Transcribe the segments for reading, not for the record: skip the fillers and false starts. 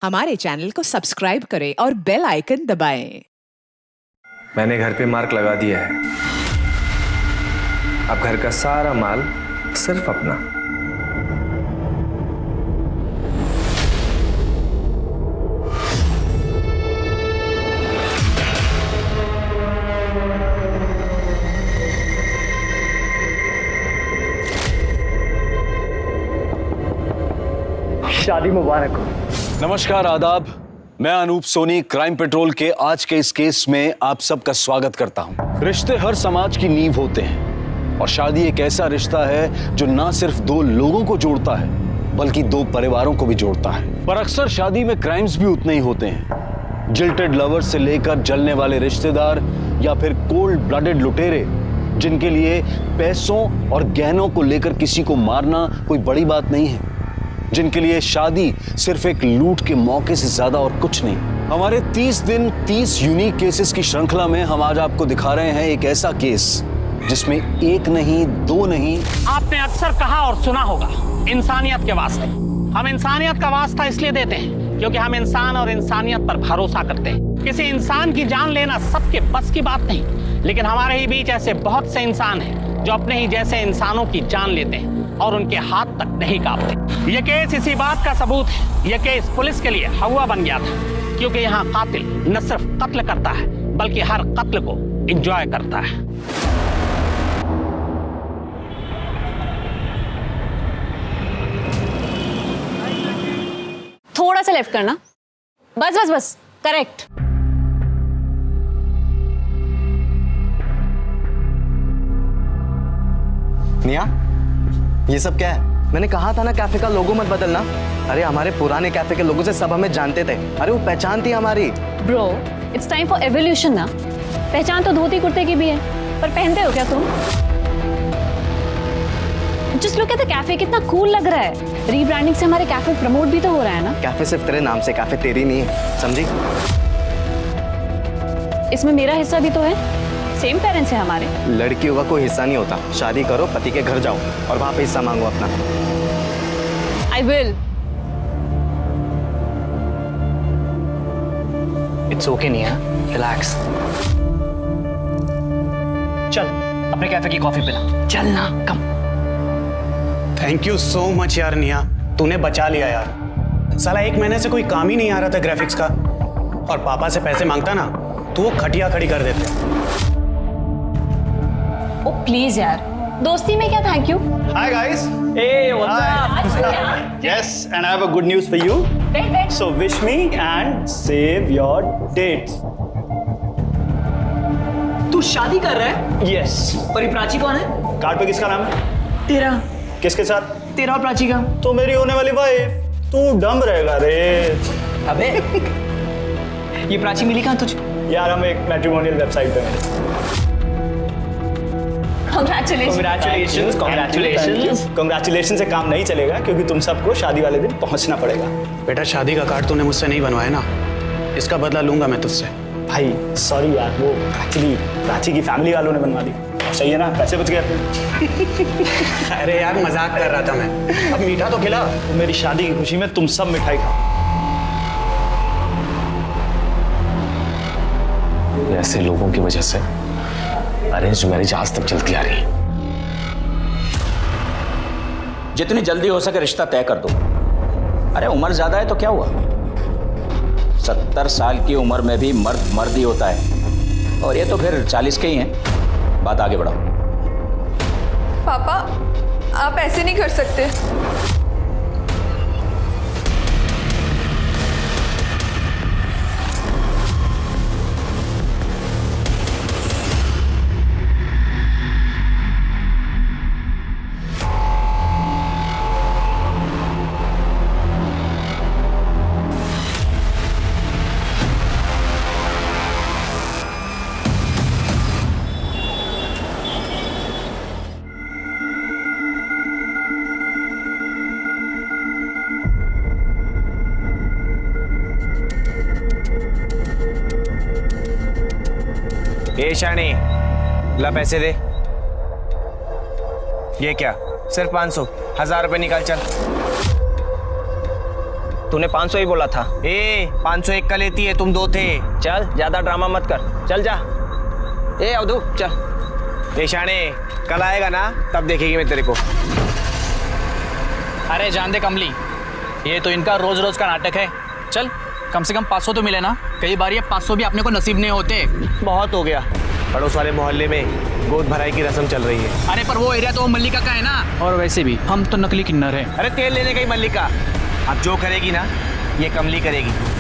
हमारे चैनल को सब्सक्राइब करें और बेल आइकन दबाएं। मैंने घर पे मार्क लगा दिया है। अब घर का सारा माल सिर्फ अपना। शादी मुबारक हो। नमस्कार, आदाब। मैं अनूप सोनी क्राइम पेट्रोल के आज के इस केस में आप सबका स्वागत करता हूं। रिश्ते हर समाज की नींव होते हैं और शादी एक ऐसा रिश्ता है जो ना सिर्फ दो लोगों को जोड़ता है बल्कि दो परिवारों को भी जोड़ता है। पर अक्सर शादी में क्राइम्स भी उतने ही होते हैं। जिल्टेड लवर्स से लेकर जलने वाले रिश्तेदार या फिर कोल्ड ब्लडेड लुटेरे जिनके लिए पैसों और गहनों को लेकर किसी को मारना कोई बड़ी बात नहीं है, जिनके लिए शादी सिर्फ एक लूट के मौके से ज्यादा और कुछ नहीं। हमारे 30 दिन 30 यूनिक केसेस की श्रृंखला में हम आज आपको दिखा रहे हैं एक ऐसा केस जिसमें एक नहीं दो नहीं। आपने अक्सर कहा और सुना होगा, इंसानियत के वास्ते। हम इंसानियत का वास्ता इसलिए देते हैं क्योंकि हम इंसान और इंसानियत पर भरोसा करते हैं। किसी इंसान की जान लेना सबके बस की बात नहीं, लेकिन हमारे ही बीच ऐसे बहुत से इंसान हैं जो अपने ही जैसे इंसानों की जान लेते हैं और उनके हाथ तक नहीं कांपते। यह केस इसी बात का सबूत है। यह केस पुलिस के लिए हवा बन गया था क्योंकि यहाँ कातिल न सिर्फ कत्ल करता है बल्कि हर कत्ल को एंजॉय करता है। थोड़ा सा लेफ्ट करना, बस बस बस, करेक्ट। निया, ये सब क्या है? मैंने कहा था ना कैफे का लोगो मत बदलना। अरे हमारे पुराने कैफे के लोगों से सब हमें जानते थे। अरे वो पहचान थी हमारी। Bro, it's time for evolution ना। पहचान तो धोती कुर्ते की भी है, पर पहनते हो क्या तुम? Just look at the cafe, कितना कूल लग रहा है। रीब्रांडिंग से हमारे कैफे प्रमोट भी तो हो रहा है ना। कैफे सिर्फ तेरे नाम से, कैफे तेरी नहीं है, समझी? इसमें मेरा हिस्सा भी तो है। सेम पेरेंट्स हैं हमारे। लड़कियों का कोई हिस्सा नहीं होता। शादी करो, पति के घर जाओ और वहां पे हिस्सा मांगो अपना। I will. इट्स ओके निया, रिलैक्स। चल अपने कैफे की कॉफी पिला। चल ना, कम। थैंक यू सो मच यार निया, तूने बचा लिया यार। साला 1 महीने से कोई काम ही नहीं आ रहा था ग्राफिक्स का, और पापा से पैसे मांगता ना तो वो खटिया खड़ी कर देते। ओ प्लीज यार, दोस्ती में क्या thank you. Hi guys. Hey, what's up? Yes, and I have a good news for you. Wait. So wish me and save your dates. तू शादी कर रहा है? Yes. और ये प्राची कौन है? कार्ड पे किसका नाम है? तेरा। किसके साथ? तेरा और प्राची का। तो मेरी होने वाली वाइफ। तू डम रहेगा रे। अबे ये प्राची मिली कहाँ तुझे? यार हम एक मैट्रिमोनियल वेबसाइट पे मिले। Congratulations. Congratulations से काम नहीं चलेगा क्योंकि तुम सबको शादी वाले दिन पहुंचना पड़ेगा। बेटा शादी का कार्ड तूने मुझसे नहीं बनवाया ना, इसका बदला लूंगा मैं तुझसे। भाई सॉरी यार, वो एक्चुअली प्राची की फैमिली वालों ने बनवा दी। सही है ना, पैसे बच गए अपने। अरे यार मजाक कर रहा था मैं। अब मीठा तो खिला। तो मेरी शादी की खुशी में तुम सब मिठाई खाओ। ऐसे लोगों की वजह से अरेंज मैरिज आज तक चलती आ रही है। जितनी जल्दी हो सके रिश्ता तय कर दो। अरे उम्र ज्यादा है तो क्या हुआ, 70 साल की उम्र में भी मर्द मर्द ही होता है, और ये तो फिर 40 के ही हैं। बात आगे बढ़ाओ। पापा, आप ऐसे नहीं कर सकते। ए शानी, ला पैसे दे। ये क्या, सिर्फ 500? 1000 रुपए निकाल चल। तूने 500 ही बोला था। 501 का लेती है, तुम 2 थे। चल ज्यादा ड्रामा मत कर, चल जा। अवधू चल। शाने कल आएगा ना, तब देखेगी मैं तेरे को। अरे जान दे कमली, ये तो इनका रोज रोज का नाटक है। चल कम से कम 500 तो मिले ना, कई बार ये 500 भी अपने को नसीब नहीं होते। बहुत हो गया, पड़ोस वाले मोहल्ले में गोद भराई की रस्म चल रही है। अरे पर वो एरिया तो मल्लिका का है ना, और वैसे भी हम तो नकली किन्नर हैं। अरे तेल लेने गई मल्लिका, अब जो करेगी ना ये कमली करेगी।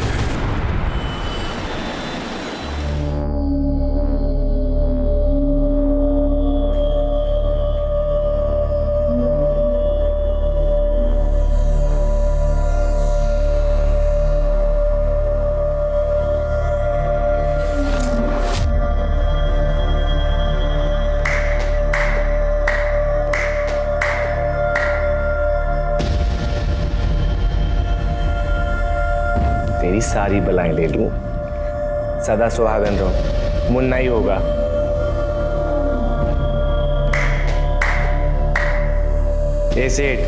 तेरी सारी बलाएं ले लूं, सदा सुहागन रहो, मुन्ना ही होगा। ए सेठ,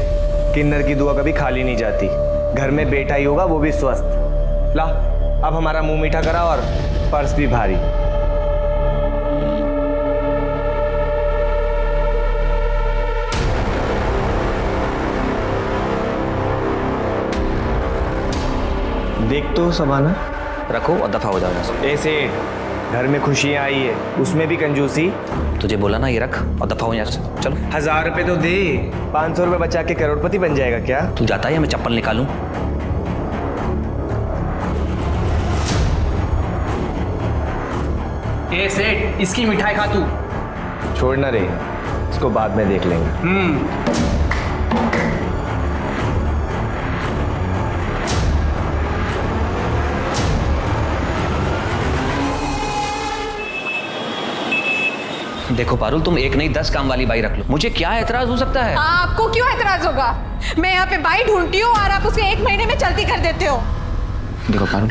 किन्नर की दुआ कभी खाली नहीं जाती। घर में बेटा ही होगा, वो भी स्वस्थ। ला अब हमारा मुंह मीठा करा और पर्स भी भारी। देख तो संभाला, रखो और दफा हो जाओ यहाँ से। ऐसे घर में खुशियां आई है, उसमें भी कंजूसी। तुझे बोला ना, ये रख और दफा हो यहाँ से। चलो 1000 रुपए तो दे, 500 रुपए बचा के करोड़पति बन जाएगा क्या? तू जाता है या मैं चप्पल निकालूं? ए सेठ, इसकी मिठाई खा तू। छोड़ना रे, इसको बाद में देख लेंगे। देखो पारुल, तुम एक नहीं 10 काम वाली बाई रख लो, मुझे क्या एतराज हो सकता है? आपको क्यों एतराज होगा? मैं यहाँ पे बाई ढूंढती हूँ और आप उसे 1 महीने में चलती कर देते हो। देखो पारुल,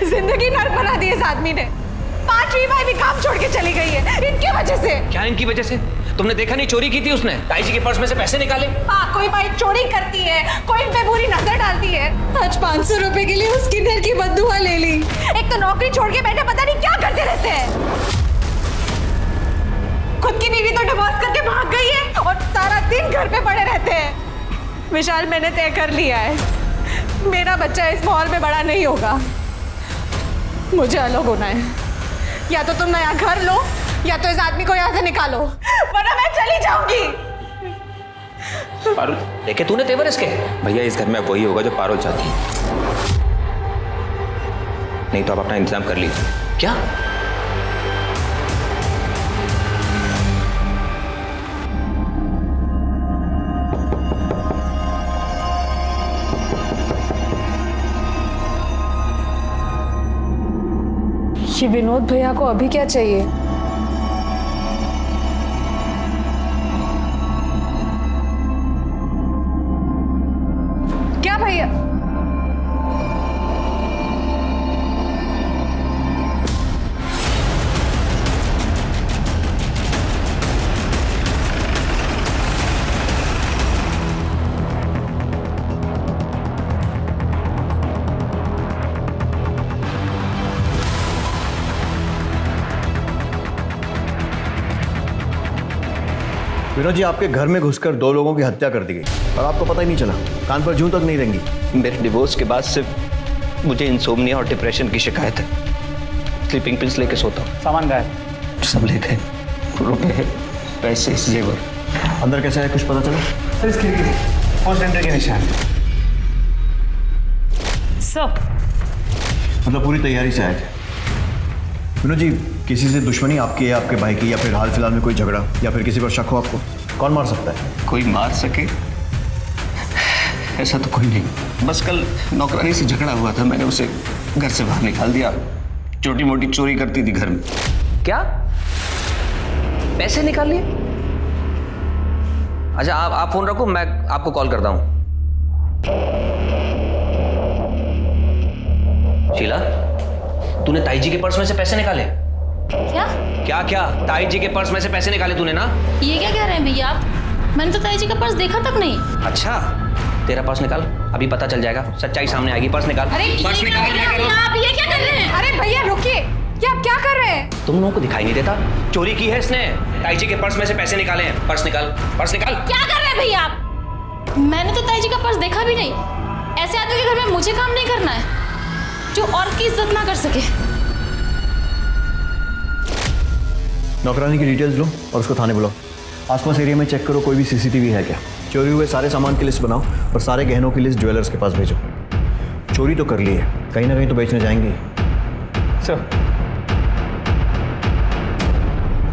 जिंदगी नर्क बना दी इस आदमी ने। 5वीं बाई भी काम छोड़ के चली गई है इनकी वजह से। क्या इनकी वजह से? तुमने देखा नहीं चोरी की थी उसने? ताई जी के पर्स में से पैसे निकाले। हाँ, कोई बाई चोरी करती है, कोई इन पे बुरी नजर डालती है। आज 500 रुपए के लिए उस किन्नर की बद्दुआ ले ली। एक तो नौकरी छोड़ के बैठे पता नहीं क्या करते रहते हैं। खुद की बीवी तो डिवोर्स करके भाग गई है और सारा दिन घर पे पड़े रहते हैं। विशाल, मैंने तय कर लिया है, मेरा बच्चा इस माहौल में बड़ा नहीं होगा। मुझे अलग होना है। या तो तुम नया घर लो या तो इस आदमी को यहाँ से निकालो, वरना मैं चली जाऊंगी। पारुल, देखे तूने तेवर इसके? भैया इस घर में वही होगा जो पारुल चाहती है, नहीं तो आप अपना इंतजाम कर लीजिए। क्या? ये विनोद भैया को अभी क्या चाहिए? क्या भैया? विनोद जी, आपके घर में घुसकर 2 लोगों की हत्या कर दी गई और आपको पता ही नहीं चला। कान पर जूं तक नहीं रेंगी। मेरे डिवोर्स के बाद सिर्फ मुझे इंसोम्निया और डिप्रेशन की शिकायत है। स्लीपिंग पिल्स लेके सोता हूँ। सामान गायब। सब ले गए, रुपए, पैसे, जेवर। अंदर कैसा है, कुछ पता चला? सर, इस खिड़की से फर्स्ट एंट्री के निशान। सर, मतलब पूरी तैयारी से आए थे। विनोद जी, किसी से दुश्मनी आपकी या आपके भाई की, या फिर हाल फिलहाल में कोई झगड़ा, या फिर किसी पर शक हो आपको? कौन मार सकता है? कोई मार सके ऐसा तो कोई नहीं। बस कल नौकरानी से झगड़ा हुआ था, मैंने उसे घर से बाहर निकाल दिया। छोटी मोटी चोरी करती थी घर में। क्या? पैसे निकाल लिए? अच्छा, आप फोन रखो, मैं आपको कॉल करता हूं। शीला, तूने ताई जी के पर्स में से पैसे निकाले? क्या? क्या क्या? ताई जी के पर्स में से पैसे निकाले तूने ना? ये क्या कह रहे हैं भैया आप? मैंने तो ताई जी का पर्स देखा तक नहीं। अच्छा, तेरा पर्स निकाल, अभी पता चल जाएगा, सच्चाई सामने आएगी। पर्स निकाल, पर्स निकाल। आप ये क्या कर रहे हैं? अरे भैया रुकिए, क्या आप क्या कर रहे हैं? तुम लोगों को दिखाई नहीं देता? चोरी की है इसने। ताई जी के पर्स में से पैसे निकाले हैं। पर्स निकाल, पर्स निकाल। क्या कर रहे हैं भैया आप? मैंने तो ताई जी का पर्स देखा भी नहीं। ऐसे आदमी के घर में मुझे काम नहीं करना है जो और की इज्जत ना कर सके। नौकरानी की डिटेल्स लो और उसको थाने बुलाओ। आसपास एरिया में चेक करो कोई भी सीसीटीवी है क्या। चोरी हुए सारे सामान की लिस्ट बनाओ और सारे गहनों की लिस्ट ज्वेलर्स के पास भेजो। चोरी तो कर ली है, कहीं ना कहीं तो बेचने जाएंगे। सर,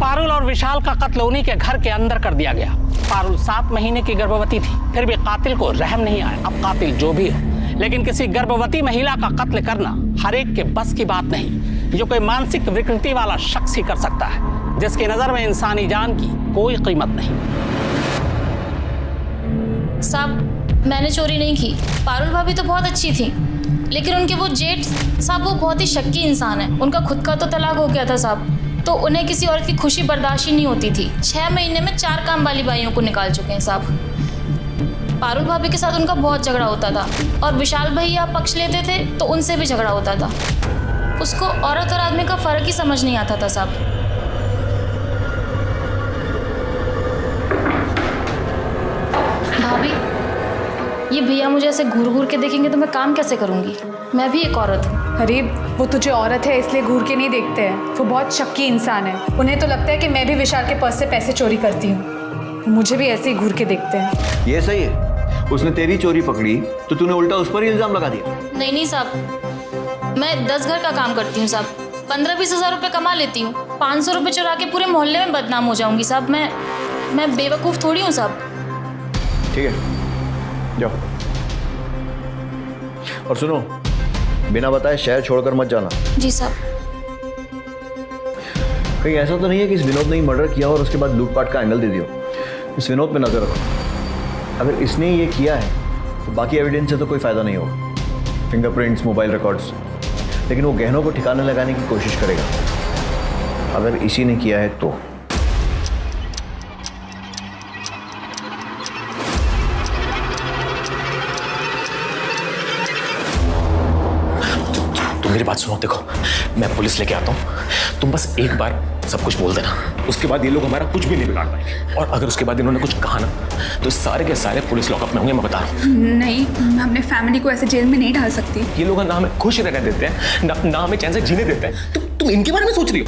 पारुल और विशाल का कत्ल उन्हीं के घर के अंदर कर दिया गया। पारुल 7 महीने की गर्भवती थी, फिर भी कातिल को रहम नहीं आया। अब कातिल जो भी हो, लेकिन किसी गर्भवती महिला का कत्ल करना हर एक के बस की बात नहीं। ये कोई मानसिक विकृति वाला शख्स ही कर सकता है, जिसकी नजर में इंसानी जान की कोई कीमत नहीं। साहब, मैंने चोरी नहीं की। पारुल भाभी तो बहुत अच्छी थी, लेकिन उनके वो जेठ साहब वो बहुत ही शक्की इंसान है। उनका खुद का तो तलाक हो गया था साहब, तो उन्हें किसी औरत की खुशी बर्दाश्त ही नहीं होती थी। 6 महीने में 4 काम वाली बाइयों को निकाल चुके हैं साहब। पारुल भाभी के साथ उनका बहुत झगड़ा होता था और विशाल भैया पक्ष लेते थे तो उनसे भी झगड़ा होता था। उसको औरत और आदमी का फर्क ही समझ नहीं आता था साहब। भाभी, ये भैया मुझे ऐसे घूर घूर के देखेंगे तो मैं काम कैसे करूँगी? मैं भी एक औरत हूँ। अरे वो तुझे औरत है इसलिए घूर के नहीं देखते हैं, वो बहुत शक्की इंसान है। उन्हें तो लगता है कि मैं भी विशाल के पर्स से पैसे चोरी करती हूँ, मुझे भी ऐसे ही घूर के देखते हैं। ये सही है, उसने तेरी चोरी पकड़ी तो तूने उल्टा उस पर ही इल्जाम लगा दिया। नहीं साहब, मैं 10 घर का काम करती हूँ साहब। 15-20 हज़ार रुपये कमा लेती हूँ। 500 रुपये चुरा के पूरे मोहल्ले में बदनाम हो जाऊँगी साहब। मैं बेवकूफ़ थोड़ी हूँ साहब। ठीक है, जाओ। और सुनो, बिना बताए शहर छोड़कर मत जाना। जी साहब। कहीं ऐसा तो नहीं है कि इस विनोद ने ही मर्डर किया और उसके बाद लूटपाट का एंगल दे दियो? इस विनोद पे नजर रखो। अगर इसने ये किया है तो बाकी एविडेंस से तो कोई फायदा नहीं होगा, फिंगरप्रिंट्स, मोबाइल रिकॉर्ड्स, लेकिन वो गहनों को ठिकाने लगाने की कोशिश करेगा। अगर इसी ने किया है तो मेरी बात सुनो, देखो मैं पुलिस लेके आता हूँ, तुम बस एक बार सब कुछ बोल देना, उसके बाद ये लोग हमारा कुछ भी नहीं बिगाड़ पाएंगे। और अगर उसके बाद इन्होंने कुछ कहा ना तो सारे के सारे पुलिस लॉकअप में होंगे, मैं बता रहा हूँ। नहीं, मैं अपने फैमिली को ऐसे जेल में नहीं डाल सकती। ये लोग ना हमें खुश रहने देते हैं, ना हमें चैन से जीने देते हैं। तुम इनके बारे में सोच रही हो?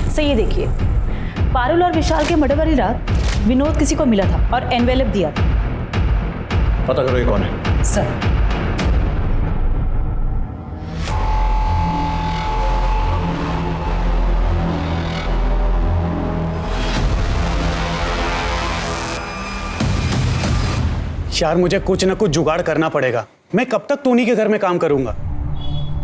सर ये देखिए, पारुल और विशाल के मर्डर वाली रात विनोद किसी को मिला था और एनवेलप दिया था। पता करो ये कौन है। सर यार मुझे कुछ ना कुछ जुगाड़ करना पड़ेगा। मैं कब तक टोनी के घर में काम करूंगा?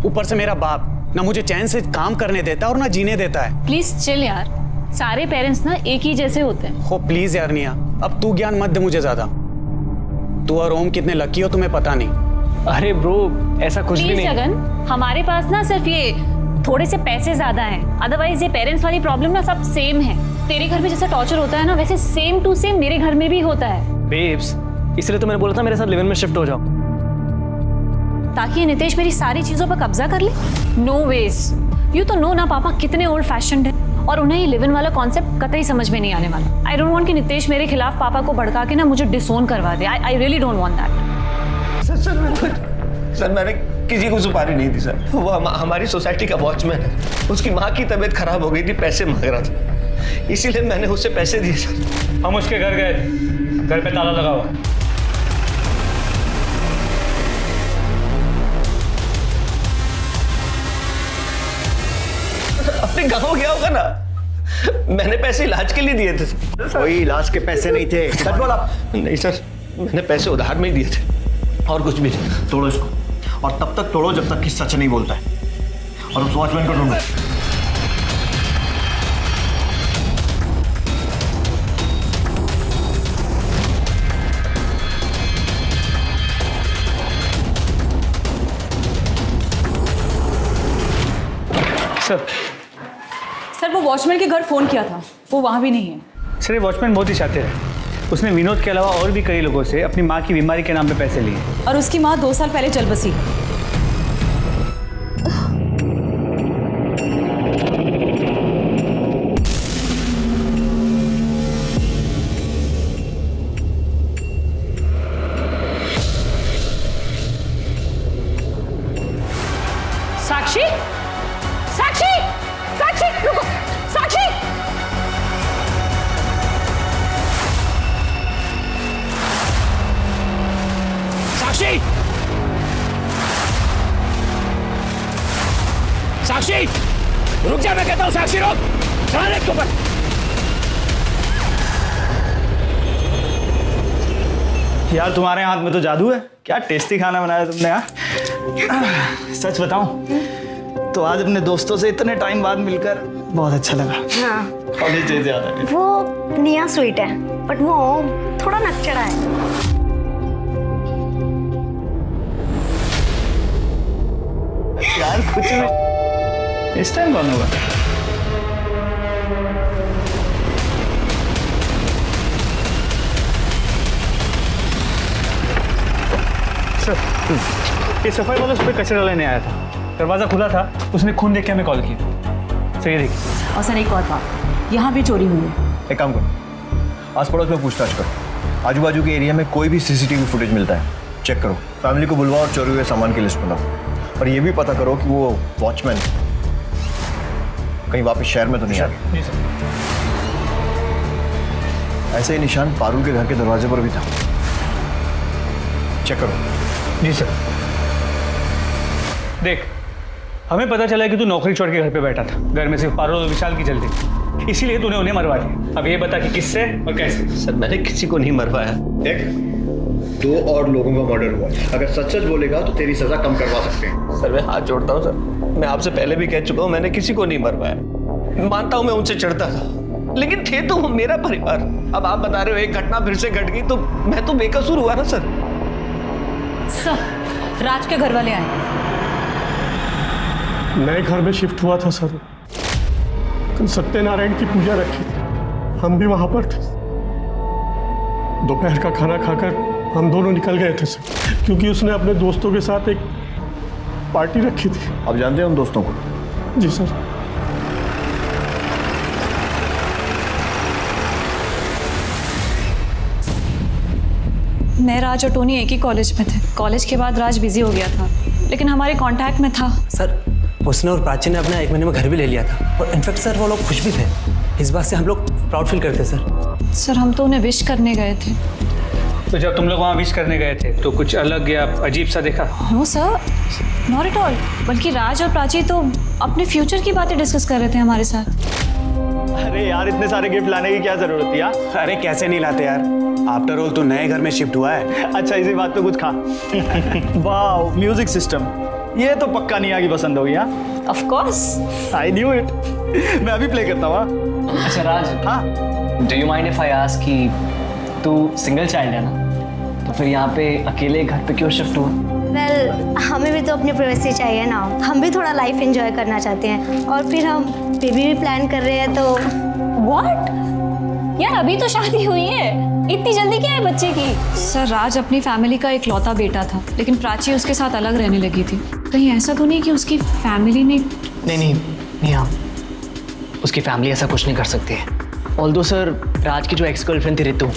ऊपर से मेरा बाप ना मुझे चैन से काम करने देता और ना जीने देता है। प्लीज चिल यार, सारे पेरेंट्स ना एक ही जैसे होते हैं। हो प्लीज यार निया, अब तू ज्ञान मत दे मुझे ज्यादा। तू और ओम कितने लकी हो तुम्हें पता नहीं। अरे ब्रो, ऐसा कुछ भी नहीं। जगन, हमारे पास ना सिर्फ ये थोड़े से पैसे ज्यादा हैं, अदरवाइज ये पेरेंट्स वाली प्रॉब्लम ना सब सेम है। तेरे घर में जैसा टॉर्चर होता है ना, वैसे सेम टू सेम मेरे घर में भी होता है। बेब्स, इसलिए तो मैंने बोला था मेरे साथ लिव इन में शिफ्ट हो जाओ, ताकि ये नितेश मेरी सारी चीजों पर कब्जा कर ले। नो वेज, यू तो नो ना पापा कितने ओल्ड फैशन्ड है, और उन्हें ये लिव इन वाला कॉन्सेप्ट कतई समझ में नहीं आने वाला। आई डोंट वांट कि नितेश मेरे खिलाफ पापा को भड़का के ना मुझे डिसोन करवा दे। I really don't want that. Sir मैंने किसी को सुपारी नहीं दी सर। वो हमारी सोसाइटी का वॉचमैन है, उसकी माँ की तबीयत खराब हो गई थी, पैसे मांग रहा था, इसीलिए मैंने उससे पैसे दिए सर। हम उसके घर गए, घर पे ताला लगा हुआ। अपने गाँव गया होगा ना, मैंने पैसे इलाज के लिए दिए थे। कोई इलाज के पैसे नहीं थे। सच बोल आप। नहीं सर, मैंने पैसे उधार में ही दिए थे और कुछ भी नहीं। तोड़ो इसको, और तब तक तोड़ो जब तक कि सच नहीं बोलता है। और उस वॉचमैन को ढूंढो। सर वो वॉचमैन के घर फोन किया था, वो वहाँ भी नहीं है। सर ये वॉचमैन बहुत ही शातिर है। उसने विनोद के अलावा और भी कई लोगों से अपनी माँ की बीमारी के नाम पे पैसे लिए। और उसकी माँ 2 साल पहले चल बसी। साक्षी, साक्षी, साक्षी, रुको, साक्षी। साक्षी, साक्षी, रुक जा, मैं कहता हूं साक्षी रुक। ध्यान रख ऊपर। यार तुम्हारे हाथ में तो जादू है। क्या टेस्टी खाना बनाया तुमने यार। सच बताऊं तो आज अपने दोस्तों से इतने टाइम बाद मिलकर बहुत अच्छा लगा। हाँ। कॉलेज जैसे याद आ गया। वो निया स्वीट है बट वो थोड़ा नकचड़ा है। यार कुछ भी। इस टाइम कौन होगा? सर ये सफाई वाला उस पर कचरा लेने आया था। दरवाजा खुला था, उसने खून देख के हमें कॉल किया। सर ये देखिए। और सर एक और बात, यहाँ भी चोरी हुई है। एक काम करो, आस पड़ोस में पूछताछ करो। आजू बाजू के एरिया में कोई भी सीसीटीवी फुटेज मिलता है चेक करो। फैमिली को बुलवाओ और चोरी हुए सामान की लिस्ट बनाओ। और ये भी पता करो कि वो वॉचमैन कहीं वापस शहर में तो नहीं आ गया। ऐसे ही निशान पारुल के घर के दरवाजे पर भी था, चेक करो। जी सर। देख, हमें पता चला कि तू नौकरी छोड़ के घर पे बैठा था। घर में सिर्फ पारुल और विशाल की चलती थी, इसीलिए तूने उन्हें मरवा दिया। अब ये बता कि किससे और कैसे? सर मैंने किसी को नहीं मरवाया। देख, 2 और लोगों का मर्डर हुआ है। अगर सच सच बोलेगा तो तेरी सजा कम करवा सकते हैं। सर मैं हाथ जोड़ता हूँ सर, मैं आपसे पहले भी कह चुका हूँ मैंने किसी को नहीं मरवाया। मानता हूँ मैं उनसे चढ़ता था, लेकिन थे तो वो मेरा परिवार। अब आप बता रहे हो एक घटना फिर से घट गई तो मैं तो बेकसूर हुआ ना सर। सर राज के घर वाले आए। नए घर में शिफ्ट हुआ था सर। कल सत्यनारायण की पूजा रखी थी, हम भी वहां पर थे। दोपहर का खाना खाकर हम दोनों निकल गए थे सर, क्योंकि उसने अपने दोस्तों के साथ एक पार्टी रखी थी। आप जानते हैं उन दोस्तों को? जी सर। मैं, राज और टोनी एक ही कॉलेज में थे। कॉलेज के बाद राज बिजी हो गया था, लेकिन हमारे कांटेक्ट में था। सर उसने और प्राची ने अपना 1 महीने में घर भी ले लिया था, और इनफैक्ट सर वो लोग खुश भी थे। इस बात से हम लोग प्राउड फील करते सर। सर हम तो उन्हें विश करने गए थे। तो जब तुम लोग वहाँ विश करने गए थे तो कुछ अलग या अजीब सा देखा? No sir, not at all. बल्कि राज और प्राची तो अपने फ्यूचर की बातें डिस्कस कर रहे थे हमारे साथ। अरे यार इतने सारे गिफ्ट लाने की क्या जरूरत थी यार? अरे कैसे नहीं लाते यार, आफ्टर ऑल तू नए घर में शिफ्ट हुआ है। अच्छा इसी बात पे कुछ खा। वाओ, म्यूजिक सिस्टम, ये तो पक्का निया की पसंद होगी। हाँ of course, I knew it. मैं अभी प्ले करता हूँ। अच्छा राज, हाँ do you mind if I ask कि तू सिंगल चाइल्ड है ना, तो फिर यहाँ पे अकेले घर पे क्यों शिफ्ट हुआ? वेल हमें भी तो अपनी प्राइवेसी चाहिए ना। हम भी थोड़ा लाइफ एंजॉय करना चाहते हैं, और फिर हम बेबी भी प्लान कर रहे हैं। तो व्हाट यार, अभी तो शादी हुई है, इतनी जल्दी क्या है बच्चे की? सर राज अपनी फैमिली का एक लौता बेटा था, लेकिन प्राची उसके साथ अलग रहने लगी थी। कहीं ऐसा तो नहीं कि उसकी फैमिली ने? नहीं हाँ, उसकी फैमिली ऐसा कुछ नहीं कर सकती है। ऑल्दो सर, राज की जो एक्स गर्लफ्रेंड थी रितु,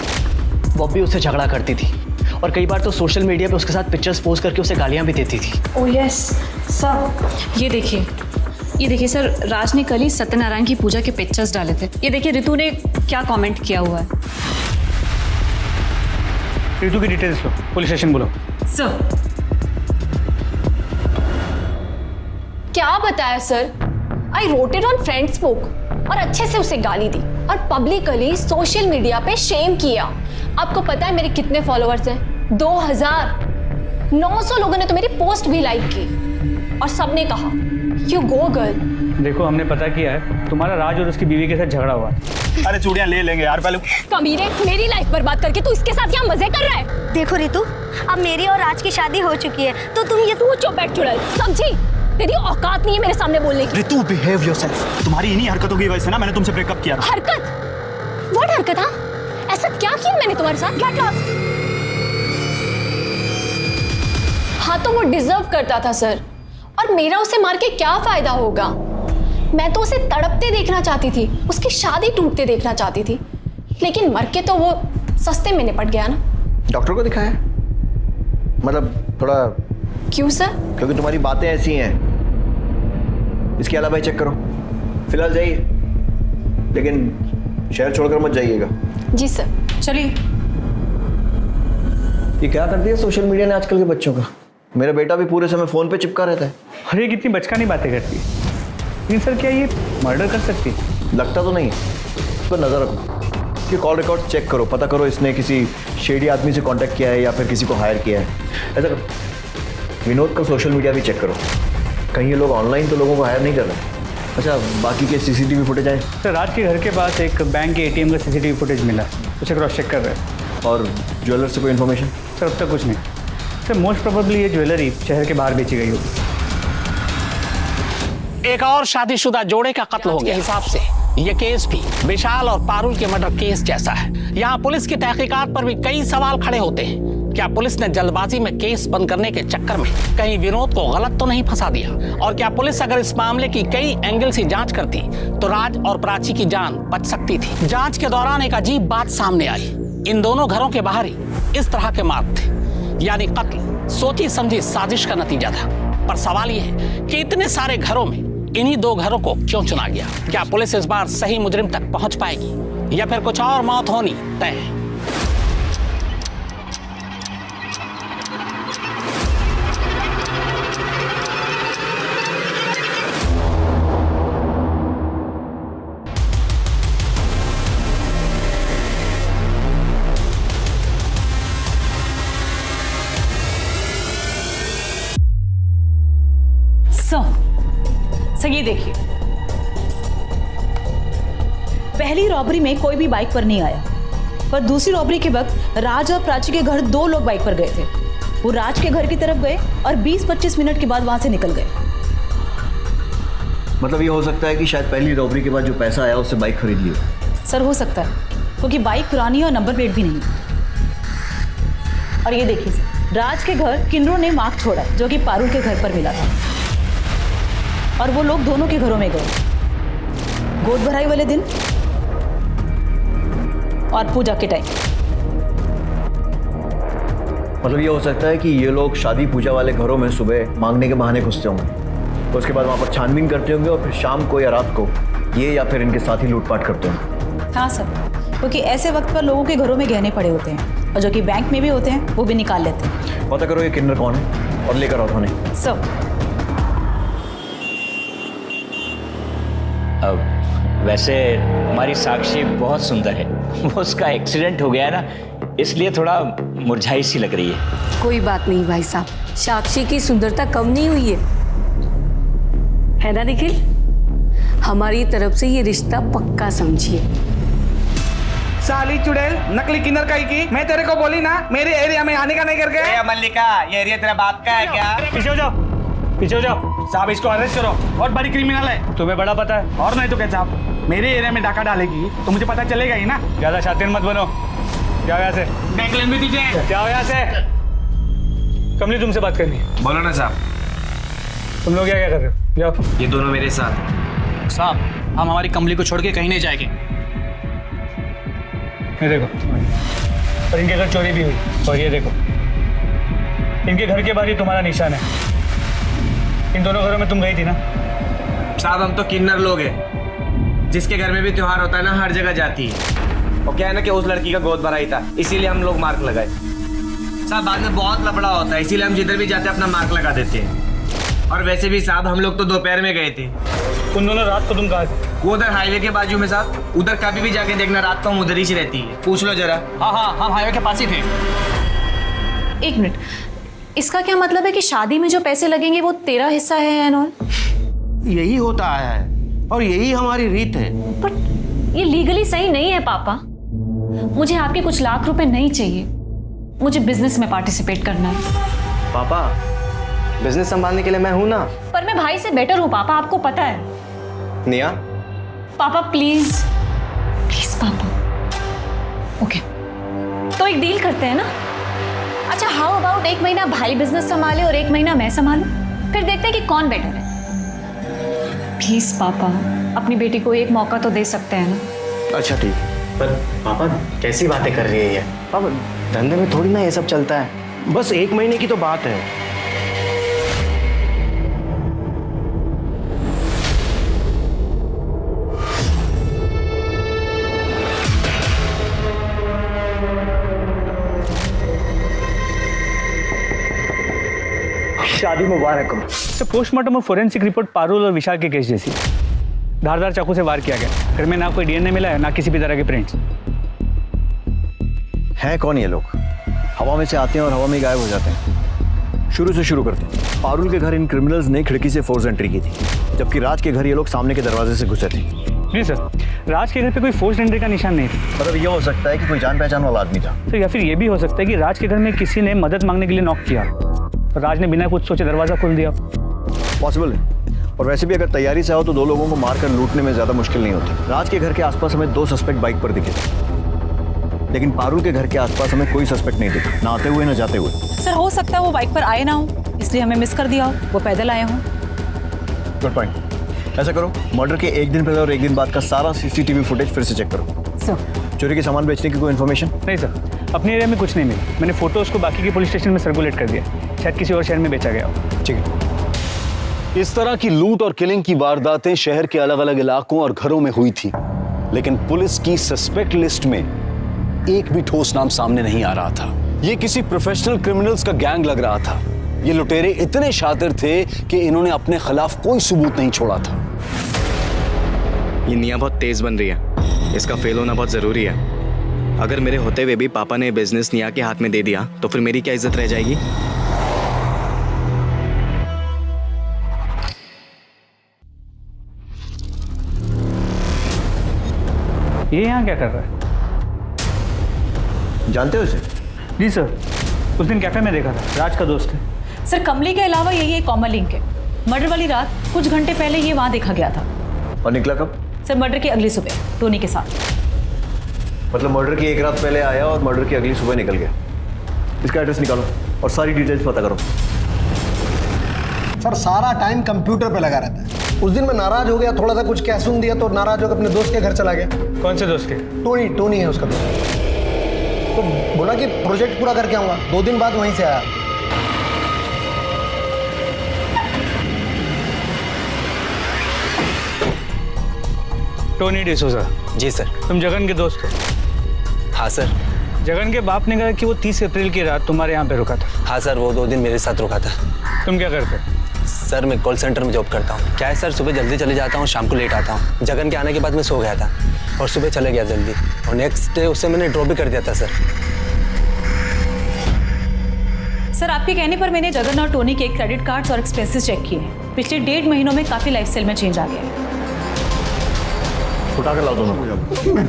वो भी उससे झगड़ा करती थी, और कई बार तो सोशल मीडिया पे उसके साथ पिक्चर्स पोस्ट करके उसे गालियाँ भी देती थी। ओह यस सर, ये देखिए सर, राज ने कल ही सत्यनारायण की पूजा के पिक्चर्स डाले थे। ये देखिए रितु ने क्या कमेंट किया हुआ है। रितु की डिटेल्स लो, पुलिस स्टेशन बोलो। सर क्या बताया sir? I wrote it on Friendsbook और अच्छे से उसे गाली दी और पब्लिकली सोशल मीडिया पे शेम किया। आपको पता है मेरे कितने फॉलोअर्स हैं? 2000। 900 लोगों ने तो मेरी पोस्ट भी लाइक की, और सबने कहा यू गो गर्ल। देखो हमने पता किया है तुम्हारा राज और उसकी बीवी के साथ झगड़ा हुआ। अरे चूड़ियां ले लेंगे यार पहले। कमीरे, मेरी लाइफ बर्बाद करके तू इसके साथ यहाँ मजे कर रहा है। देखो रितु, अब मेरी और राज की शादी हो चुकी है तो तुम ये तू चुप बैठ चुड़ैल, समझी? तेरी औकात नहीं है मेरे सामने बोलने की। Ritu behave yourself. तुम्हारी इन्हीं हरकतों की वजह से ना मैंने तुमसे ब्रेकअप किया। हरकत? व्हाट हरकत? हाँ, ऐसा क्या किया मैंने तुम्हारे साथ? Get lost. हाँ तो वो डिजर्व करता था सर, और मेरा उसे मार के क्या फायदा होगा? मैं तो उसे तड़पते देखना चाहती थी, उसकी शादी टूटते देखना चाहती थी, लेकिन मर के तो वो सस्ते में निपट गया ना। डॉक्टर को दिखाया? मतलब थोड़ा। क्यों सर? क्योंकि तुम्हारी बातें ऐसी हैं। इसके अलावा ही चेक करो। फिलहाल जाइए, लेकिन शहर छोड़कर मत जाइएगा। जी सर। चलिए। ये क्या करती है सोशल मीडिया ने आजकल के बच्चों का? मेरा बेटा भी पूरे समय फोन पे चिपका रहता है। अरे कितनी बचकानी बातें करती है। लेकिन सर क्या ये मर्डर कर सकती है? लगता तो नहीं है। इस पर नजर रखो कि कॉल रिकॉर्ड चेक करो, पता करो इसने किसी शेडी आदमी से कांटेक्ट किया है या फिर किसी को हायर किया है। ऐसा करो, विनोद का सोशल मीडिया भी चेक करो, कहीं ये लोग ऑनलाइन तो लोगों को हायर नहीं कर रहे। अच्छा, बाकी के सीसीटीवी फुटेज आए? सर राज के घर के पास एक बैंक के एटीएम का सीसीटीवी फुटेज मिला, उसे क्रॉस चेक कर रहे हैं। और ज्वेलर से कोई इन्फॉर्मेशन? सर अब तक कुछ नहीं। सर मोस्ट प्रोबेबली ये ज्वेलरी शहर के बाहर बेची गई होगी। एक और शादीशुदा जोड़े का कत्ल हो गया। हिसाब से ये केस भी विशाल और पारुल के मर्डर केस जैसा है। यहाँ पुलिस की तहकीकात पर भी कई सवाल खड़े होते हैं। क्या पुलिस ने जल्दबाजी में केस बंद करने के चक्कर में कहीं विनोद को गलत तो नहीं फंसा दिया? और क्या पुलिस अगर इस मामले की कई एंगल से जांच करती तो राज और प्राची की जान बच सकती थी? जांच के दौरान एक अजीब बात सामने आई। इन दोनों घरों के बाहर ही इस तरह के मार्ग थे, यानी कत्ल सोची समझी साजिश का नतीजा था। पर सवाल यह है कि इतने सारे घरों में इन्हीं दो घरों को क्यों चुना गया? क्या पुलिस इस बार सही मुजरिम तक पहुंच पाएगी या फिर कुछ और मौत होनी तय है? सर ये देखिए, पहली रॉबरी में कोई भी बाइक पर नहीं आया, पर दूसरी रॉबरी के वक्त राज और प्राची के घर 2 लोग बाइक पर गए थे। वो राज के घर की तरफ गए और 20-25 मिनट के बाद वहां से निकल गए। मतलब ये हो सकता है कि शायद पहली रॉबरी के बाद जो पैसा आया उससे बाइक खरीद ली। सर हो सकता है, क्योंकि बाइक पुरानी है और नंबर प्लेट भी नहीं। और ये देखिए सर, राज के घर किन्नरों ने मार्क छोड़ा जो कि पारुल के घर पर मिला था, और वो लोग दोनों के घरों में गए गोद भराई वाले दिन और पूजा के टाइम। मतलब ये हो सकता है कि ये लोग शादी पूजा वाले घरों में सुबह मांगने के बहाने घुसते होंगे, उसके बाद वहाँ पर छानबीन करते होंगे और फिर शाम को या रात को ये या फिर इनके साथी लूटपाट करते होंगे। हाँ सर, क्योंकि ऐसे वक्त पर लोगों के घरों में गहने पड़े होते हैं और जो कि बैंक में भी होते हैं वो भी निकाल लेते हैं। पता करो ये किन्नर कौन है और लेकर आओ थाने। सर वैसे हमारी साक्षी बहुत सुंदर है, वो उसका एक्सीडेंट हो गया ना, इसलिए थोड़ा मुरझाई सी लग रही है। कोई बात नहीं भाई साहब, साक्षी की सुंदरता कम नहीं हुई है ना निखिल? हमारी तरफ से ये रिश्ता पक्का समझिए। साली चुड़ैल, नकली किन्नर का ही की। मैं तेरे को बोली ना मेरे एरिया में आने का नहीं करके। मल्लिका, ये एरिया तेरा बाप का है क्या? पीछे हो जाओ, पीछे हो जाओ। साहब इसको अरेस्ट करो, बहुत बड़ी क्रिमिनल है। तुम्हें बड़ा पता है? और नहीं तो क्या साहब, मेरे एरिया में डाका डालेगी तो मुझे पता चलेगा ही ना। ज्यादा शातिर मत बनो। क्या यहाँ से? देख लेने दीजिए। क्या यहाँ से? कमली तुमसे बात करनी है। बोलो ना साहब। तुम लोग क्या क्या कर रहे हो? जाओ। ये दोनों मेरे साथ। साहब हम हमारी कमली को छोड़ के कहीं नहीं जाएंगे। ये देखो, और इनके घर चोरी भी हुई, और ये देखो इनके घर के बाहर ही तुम्हारा निशान है। इन दोनों घरों में तुम गई थी ना? साहब हम तो किन्नर लोग हैं, जिसके घर में भी त्योहार होता है ना हर जगह जाती है। और क्या है ना कि उस लड़की का गोद भराई था, इसीलिए हम लोग मार्क लगाए। साहब बाद में बहुत लफड़ा होता है, इसीलिए हम जिधर भी जाते हैं अपना मार्क लगा देते हैं। और वैसे भी साहब हम लोग तो दोपहर में गए थे। उन दोनों रात को तुम कहाँ थे? वो उधर हाईवे के बाजू में साहब, उधर कभी भी जाके देखना, रात को हम उधर ही रहती है, पूछ लो जरा। हाँ हम हाईवे के पास ही थे। 1 मिनट, इसका क्या मतलब है कि शादी में जो पैसे लगेंगे वो तेरा हिस्सा है एंड ऑल? यही होता आया है और यही हमारी रीत है। पर ये लीगली सही नहीं है पापा। मुझे आपके कुछ लाख रुपए नहीं चाहिए, मुझे बिजनेस में पार्टिसिपेट करना है। पापा, बिजनेस संभालने के लिए मैं हूं ना। पर मैं भाई से बेटर हूं पापा, आपको पता है। निया, पापा प्लीज प्लीज पापा। ओके, तो एक डील करते हैं ना। अच्छा, हाउ अबाउट 1 महीना भाई बिजनेस संभाले और 1 महीना मैं संभालूं, फिर देखते हैं कि कौन बेटर है। प्लीज पापा, अपनी बेटी को एक मौका तो दे सकते हैं ना। अच्छा ठीक। पर पापा कैसी बातें कर रही है ये? पापा, धंधे में थोड़ी ना ये सब चलता है। बस 1 महीने की तो बात है। शादी मुबारक हो। तो पोस्टमार्टम और फोरेंसिक रिपोर्ट पारुल और विशाल के केस जैसी। धारदार चाकू से वार किया गया। घर में ना कोई डीएनए मिला है, ना किसी भी तरह के प्रिंट्स। हैं कौन ये लोग? हवा में से आते हैं और हवा में गायब हो जाते हैं। शुरू से शुरू करते हैं। पारुल के घर इन क्रिमिनल्स ने खिड़की से फोर्स एंट्री की थी, जबकि राज के घर ये लोग सामने के दरवाजे से घुसे थे। जी सर, राज के घर पे कोई फोर्स एंट्री का निशान नहीं था। मतलब ये हो सकता है कि कोई जान पहचान वाला आदमी था। तो या फिर ये भी हो सकता है कि राज के घर में किसी ने मदद मांगने के लिए नॉक किया, राज ने बिना कुछ सोचे दरवाजा खोल दिया। पॉसिबल है। और वैसे भी अगर तैयारी से आओ तो 2 लोगों को मारकर लूटने में ज्यादा मुश्किल नहीं होती। राज के घर के आसपास हमें 2 सस्पेक्ट बाइक पर दिखे थे, लेकिन पारुल के घर के आसपास हमें कोई सस्पेक्ट नहीं दिखा, ना आते हुए ना जाते हुए। सर, हो सकता है वो बाइक पर आए ना हो, इसलिए हमें मिस कर दिया हो, वो पैदल आए हों। Good point. ऐसा करो, मर्डर के 1 दिन पहले और 1 दिन बाद का सारा सीसीटीवी फुटेज फिर से चेक करो। सर, चोरी के सामान बेचने की कोई इन्फॉर्मेशन? नहीं सर, अपने एरिया में कुछ नहीं मिला। मैंने फोटोज को बाकी के पुलिस स्टेशन में सर्कुलेट कर दिया, शायद किसी और शहर में बेचा गया हो। ठीक है। इस तरह की लूट और किलिंग की वारदातें शहर के अलग अलग इलाकों और घरों में हुई थी, लेकिन पुलिस की सस्पेक्ट लिस्ट में एक भी ठोस नाम सामने नहीं आ रहा था। ये किसी प्रोफेशनल क्रिमिनल्स का गैंग लग रहा था। ये लुटेरे इतने शातिर थे कि इन्होंने अपने खिलाफ कोई सबूत नहीं छोड़ा था। ये निया बहुत तेज बन रही है, इसका फेल होना बहुत जरूरी है। अगर मेरे होते हुए भी पापा ने बिजनेस निया के हाथ में दे दिया तो फिर मेरी क्या इज्जत रह जाएगी? ये यहाँ क्या कर रहा है? जानते हो इसे? जी सर, उस दिन कैफे में देखा था, राज का दोस्त है। सर, कमली के अलावा यही एक कॉमन लिंक है। मर्डर वाली रात कुछ घंटे पहले ये वहाँ देखा गया था। और निकला कब? सर, मर्डर की अगली सुबह टोनी के साथ। मतलब मर्डर की 1 रात पहले आया और मर्डर की अगली सुबह निकल गया। इसका एड्रेस निकालो और सारी डिटेल्स पता करो। सर, सारा टाइम कंप्यूटर पे लगा रहता है। उस दिन मैं नाराज हो गया, थोड़ा सा कुछ कह सुन दिया तो नाराज होकर अपने दोस्त के घर चला गया। कौन से दोस्त के? टोनी है उसका दोस्त। तो बोला कि प्रोजेक्ट पूरा करके आऊँगा, 2 दिन बाद वहीं से आया। टोनी डिसोजा। जी सर। तुम जगन के दोस्त हो? हाँ सर। जगन के बाप ने कहा कि वो 30 अप्रैल की रात तुम्हारे यहाँ पे रुका था। हाँ सर, वो 2 दिन मेरे साथ रुका था। तुम क्या करते? सर, मैं कॉल सेंटर में जॉब करता हूँ। क्या है सर, सुबह जल्दी चले जाता हूँ, शाम को लेट आता हूँ। जगन के आने के बाद मैं सो गया था और सुबह चले गया जल्दी, और नेक्स्ट डे उसे मैंने ड्रॉप भी कर दिया था सर। सर, आपके कहने पर मैंने जगन और टोनी के क्रेडिट कार्ड्स और एक्सपेंसेस चेक किए हैं। पिछले 1.5 महीनों में काफ़ी लाइफस्टाइल में चेंज आ गया है। उठा कर लाओ दोनों।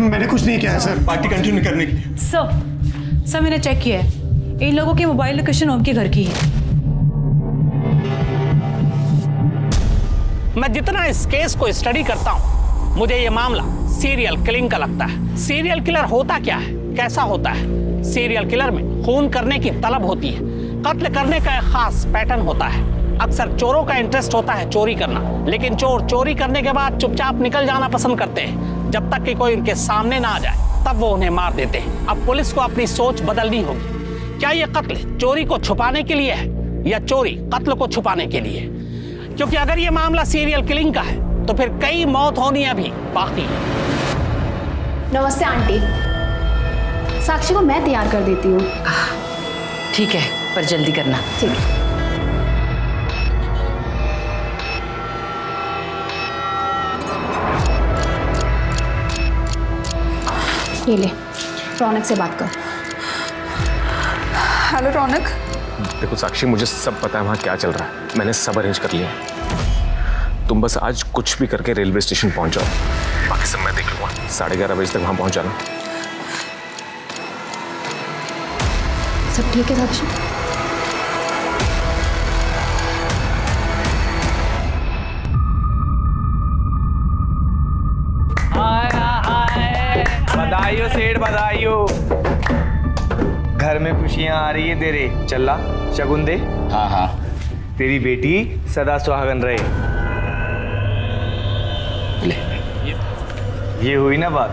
मैंने कुछ नहीं किया है सर, पार्टी कंटिन्यू करने की। सर, मैंने चेक किया है, इन लोगों की मोबाइल लोकेशन उनके घर की है। मैं जितना इस केस को स्टडी करता हूँ, मुझे ये मामला सीरियल किलिंग का लगता है। सीरियल किलर होता क्या है, कैसा होता है? सीरियल किलर में खून करने की तलब होती है, कत्ल करने का एक खास पैटर्न होता है। अक्सर चोरों का इंटरेस्ट होता है चोरी करना, लेकिन चोर चोरी करने के बाद चुपचाप निकल जाना पसंद करते हैं। जब तक कि कोई उनके सामने ना आ जाए तब वो उन्हें मार देते हैं। अब पुलिस को अपनी सोच बदलनी होगी। क्या ये कत्ल चोरी को छुपाने के लिए है या चोरी कत्ल को छुपाने के लिए? क्योंकि अगर ये मामला सीरियल किलिंग का है तो फिर कई मौत होनी अभी बाकी है। नमस्ते आंटी, साक्षी को मैं तैयार कर देती हूँ। ठीक है, पर जल्दी करना। ठीक है। ये ले, रौनक से बात कर। हेलो रौनक। देखो साक्षी, मुझे सब पता है वहाँ क्या चल रहा है। मैंने सब अरेंज कर लिया है। तुम बस आज कुछ भी करके रेलवे स्टेशन पहुंच जाओ, बाकी सब मैं देख लूंगा। 11:30 बजे तक वहां पहुंच जाना। सब ठीक है साक्षी? बधाइयो सेठ, बधाइयो। घर में खुशियां आ रही है तेरे। चला शगुन दे। हाँ हाँ। तेरी बेटी सदा सुहागन रहे। ले। ये हुई ना बात।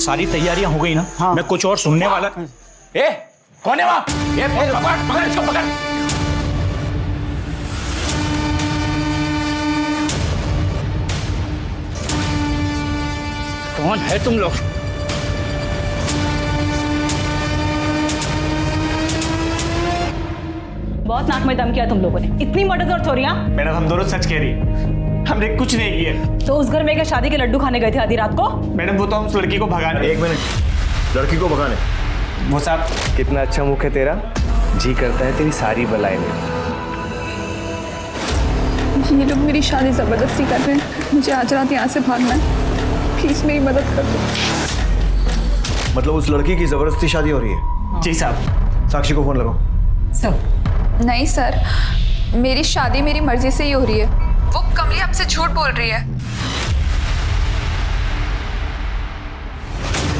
सारी तैयारियां हो गई ना? हाँ। मैं कुछ और सुनने वाला। ए, कौन है वहां? पकड़ इसको, पकड़। कौन है तुम लोग? बहुत नाक में दम किया तुम लोगों ने। इतनी मर्डर्स और चोरियां। मैडम हम दोनों सच कह रही है, हमने कुछ नहीं किया। तो उस घर में क्या शादी के लड्डू खाने गए थे आधी रात को? मैडम वो तो हम उस लड़की को भगाने। एक मिनट, लड़की को भगाने? वो साहब। कितना अच्छा मुख है तेरा, जी करता है तेरी सारी बलाएं ले। ये लोग मेरी शादी जबरदस्ती कर रहे हैं, मुझे आज रात यहाँ से भागना है, प्लीज मेरी मदद कर दो। मतलब उस लड़की की जबरदस्ती शादी हो रही है? जी साहब। साक्षी को फोन लगाओ। सर। नहीं सर, मेरी शादी मेरी मर्जी से ही हो रही है। वो कमली आपसे झूठ बोल रही है।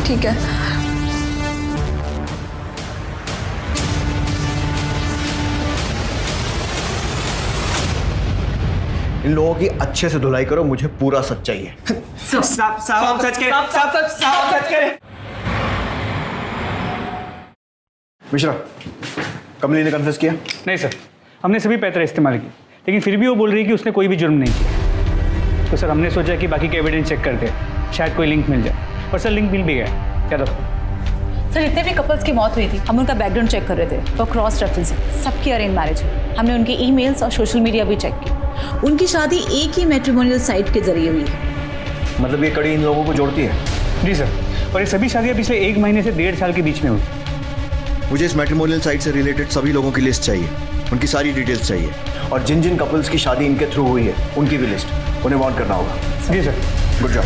ठीक है। इन लोगों की अच्छे से धुलाई करो, मुझे पूरा सच चाहिए। साहब साहब सच कह, साहब सच कह। मिश्रा, कमली ने कन्फेस किया? नहीं सर, हमने सभी पैतरे इस्तेमाल किए, लेकिन फिर भी वो बोल रही है कि उसने कोई भी जुर्म नहीं किया। तो सर हमने सोचा कि बाकी के एविडेंस चेक करते हैं, शायद कोई लिंक मिल जाए। और सर लिंक मिल भी गया। क्या दो सर, जितने भी कपल्स की मौत हुई थी हम उनका बैकग्राउंड चेक कर रहे थे, तो क्रॉस रेफरेंस सबकी अरेंज मैरिज है। हमने उनके ईमेल्स और सोशल मीडिया भी चेक की। उनकी शादी एक ही मैट्रिमोनियल साइट के जरिए हुई है। मतलब ये कड़ी इन लोगों को जोड़ती है? जी सर, और ये सभी शादियाँ पिछले 1 महीने से 1.5 साल के बीच में हुई। मुझे इस मैट्रिमोनियल साइट से रिलेटेड सभी लोगों की लिस्ट चाहिए, उनकी सारी डिटेल्स चाहिए, और जिन जिन कपल्स की शादी इनके थ्रू हुई है उनकी भी लिस्ट उन्हें वार्न करना होगा। जी sir. Good job.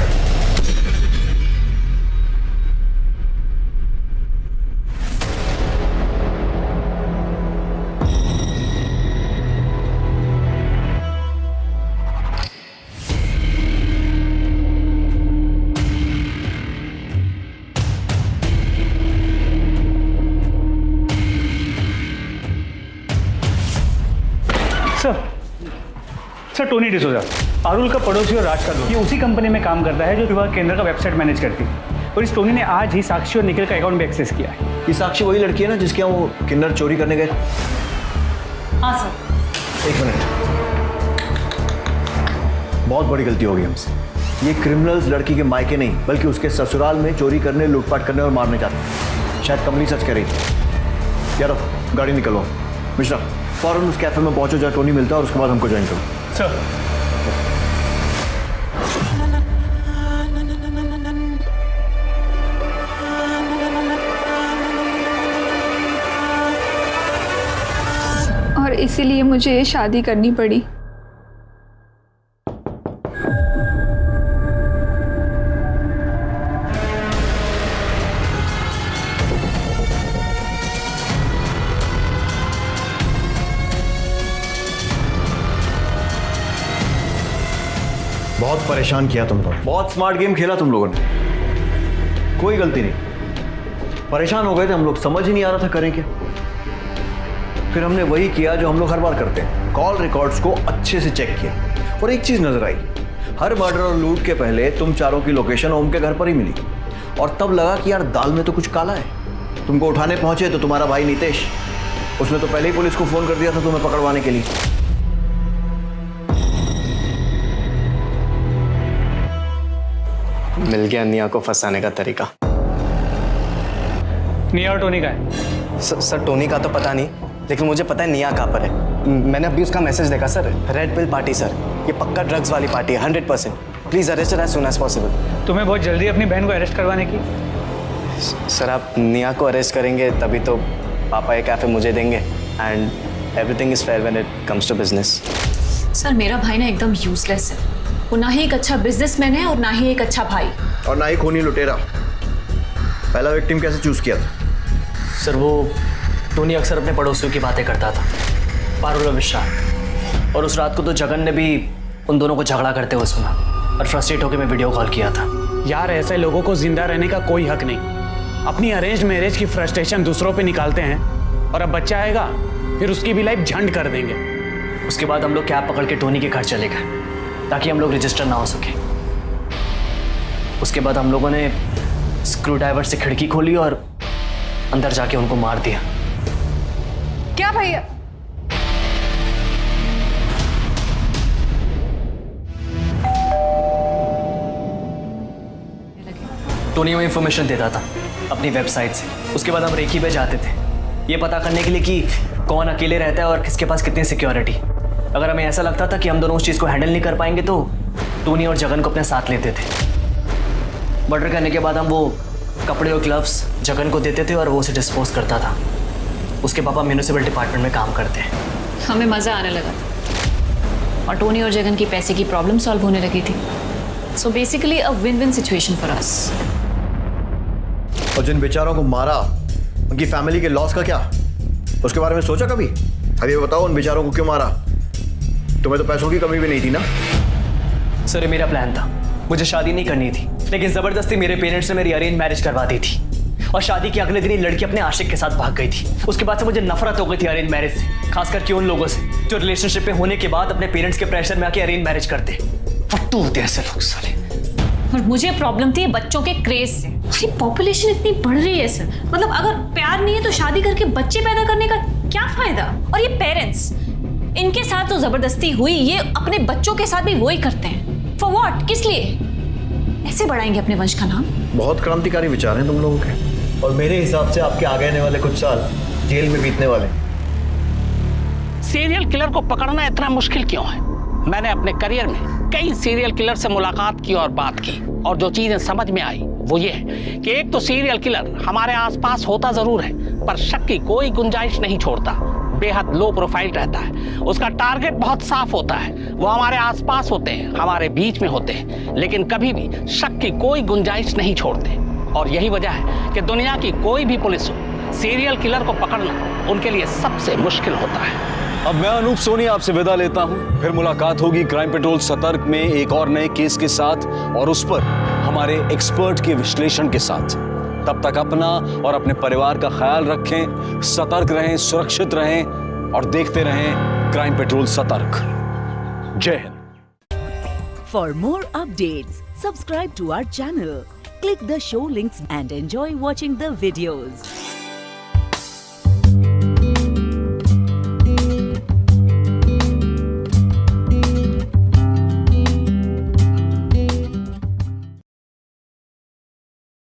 Sir Tony D'Souza, Parul का पड़ोसी और राज का दोस्त, ये उसी कंपनी में काम करता है जो विवाह केंद्र का वेबसाइट मैनेज करती है। और इस टोनी ने आज ही साक्षी और निखिल का अकाउंट भी एक्सेस किया है। ये साक्षी वही लड़की है ना जिसके यहाँ वो किन्नर चोरी करने गए? हाँ सर। एक मिनट, बहुत बड़ी गलती हो गई हमसे। ये क्रिमिनल्स लड़की के मायके नहीं बल्कि उसके ससुराल में चोरी करने, लूटपाट करने और मारने जाते हैं। शायद कमली सच कह रही थी। यार गाड़ी निकलो। मिश्रा, फौरन उस कैफे में पहुंचो जहाँ टोनी मिलता है और उसके बाद हमको ज्वाइन करो। सर। और इसीलिए मुझे ये शादी करनी पड़ी। बहुत परेशान किया तुम लोग, बहुत स्मार्ट गेम खेला तुम लोगों ने, कोई गलती नहीं। परेशान हो गए थे हम लोग, समझ ही नहीं आ रहा था करें क्या। फिर हमने वही किया जो हम लोग हर बार करते हैं, कॉल रिकॉर्ड्स को अच्छे से चेक किया। और एक चीज नजर आई, हर मर्डर और लूट के पहले तुम चारों की लोकेशन ओम के घर पर ही मिली। और तब लगा कि यार दाल में तो कुछ काला है। तुमको उठाने पहुंचे तो तुम्हारा भाई नितेश, उसने तो पहले ही पुलिस को फोन कर दिया था तुम्हें पकड़वाने के लिए। मिल गया निया को फंसाने का तरीका। निया और टोनी का है? सर टोनी का तो पता नहीं, लेकिन मुझे पता है निया कहाँ पर है। मैंने अभी उसका मैसेज देखा सर। रेड पिल पार्टी सर, ये पक्का ड्रग्स वाली पार्टी है 100%। Please arrest as soon as possible. तुम्हें बहुत जल्दी अपनी बहन को अरेस्ट करवाने की? सर आप निया को अरेस्ट करेंगे तभी तो पापा ये कैफे मुझे देंगे, and everything is fair when it comes to business. Sir मेरा भाई ना एकदम यूजलेस है। वो ना ही एक अच्छा बिजनेसमैन है और ना ही एक अच्छा भाई, और ना ही खूनी लुटेरा। पहला विक्टिम कैसे चूज किया था? सर वो टोनी अक्सर अपने पड़ोसियों की बातें करता था, पारुल और विशाल, और उस रात को तो जगन ने भी उन दोनों को झगड़ा करते हुए सुना और फ्रस्ट्रेट होकर मैं वीडियो कॉल किया था। यार ऐसे लोगों को जिंदा रहने का कोई हक नहीं। अपनी अरेंज मैरिज की फ्रस्ट्रेशन दूसरों पे निकालते हैं, और अब बच्चा आएगा फिर उसकी भी लाइफ झंड कर देंगे। उसके बाद हम लोग कैब पकड़ के टोनी के घर चले गए ताकि हम लोग रजिस्टर ना हो सके। उसके बाद हम लोगों ने स्क्रू ड्राइवर से खिड़की खोली और अंदर जाके उनको मार दिया। क्या भैया? टोनी में इंफॉर्मेशन देता था अपनी वेबसाइट से। उसके बाद हम रेकी पे जाते थे ये पता करने के लिए कि कौन अकेले रहता है और किसके पास कितनी सिक्योरिटी। अगर हमें ऐसा लगता था कि हम दोनों उस चीज़ को हैंडल नहीं कर पाएंगे तो टोनी और जगन को अपने साथ लेते थे। मर्डर करने के बाद हम वो कपड़े और ग्लव्स जगन को देते थे और वो उसे डिस्पोज करता था। उसके पापा म्यूनिसिपल डिपार्टमेंट में काम करते हैं। हमें मज़ा आने लगा था और टोनी और जगन की पैसे की प्रॉब्लम सॉल्व होने लगी थी। So basically a win win situation for us. और जिन बेचारों को मारा उनकी फैमिली के लॉस का क्या, उसके बारे में सोचा कभी? अब ये बताओ उन बेचारों को क्यों मारा? तुम्हें तो पैसों की कमी भी नहीं थी ना? सर ये मेरा प्लान था, मुझे शादी नहीं करनी थी, लेकिन जबरदस्ती मेरे पेरेंट्स ने मेरी अरेंज मैरिज करवा दी थी और शादी के अगले दिन ही लड़की अपने आशिक के साथ भाग गई थी। उसके बाद से मुझे नफरत हो गई थी अरेंज मैरिज से, खास करके उन लोगों से जो रिलेशनशिप में होने के बाद अपने पेरेंट्स के प्रेशर में आके अरेंज मैरिज करते। फट्टू होते ऐसे लोग साले। और मुझे प्रॉब्लम थी बच्चों के क्रेज से। अरे पॉपुलेशन इतनी बढ़ रही है सर, मतलब अगर प्यार नहीं है तो शादी करके बच्चे पैदा करने का क्या फायदा? और ये पेरेंट्स, इनके साथ जो जबरदस्ती हुई ये अपने बच्चों के साथ भी वही करते हैं। For what? किस लिए? ऐसे बढ़ाएंगे अपने वंश का नाम? बहुत क्रांतिकारी विचार हैं तुम लोगों के, और मेरे हिसाब से आपके आगे आने वाले कुछ साल जेल में बीतने वाले। सीरियल किलर को पकड़ना इतना मुश्किल क्यों है? मैंने अपने करियर में कई सीरियल किलर से मुलाकात की और बात की, और जो चीजें समझ में आई वो ये है कि एक तो सीरियल किलर हमारे आसपास होता जरूर है पर शक की कोई गुंजाइश नहीं छोड़ता, बेहद लो प्रोफाइल रहता है, उसका टारगेट बहुत साफ होता है, वो हमारे आसपास होते हैं, हमारे बीच में होते हैं, लेकिन कभी भी शक की कोई गुंजाइश नहीं छोड़ते। और यही वजह है कि दुनिया की कोई भी पुलिस हो, सीरियल किलर को पकड़ना उनके लिए सबसे मुश्किल होता है। अब मैं अनूप सोनी आपसे विदा लेता हूं, फिर मुलाकात होगी क्राइम पेट्रोल सतर्क में एक और नए केस के साथ और उस पर हमारे एक्सपर्ट के विश्लेषण के साथ। तब तक अपना और अपने परिवार का ख्याल रखें, सतर्क रहें, सुरक्षित रहें और देखते रहें क्राइम पेट्रोल सतर्क। जय हिंद। For more updates subscribe to our channel, click the show links and enjoy watching the videos.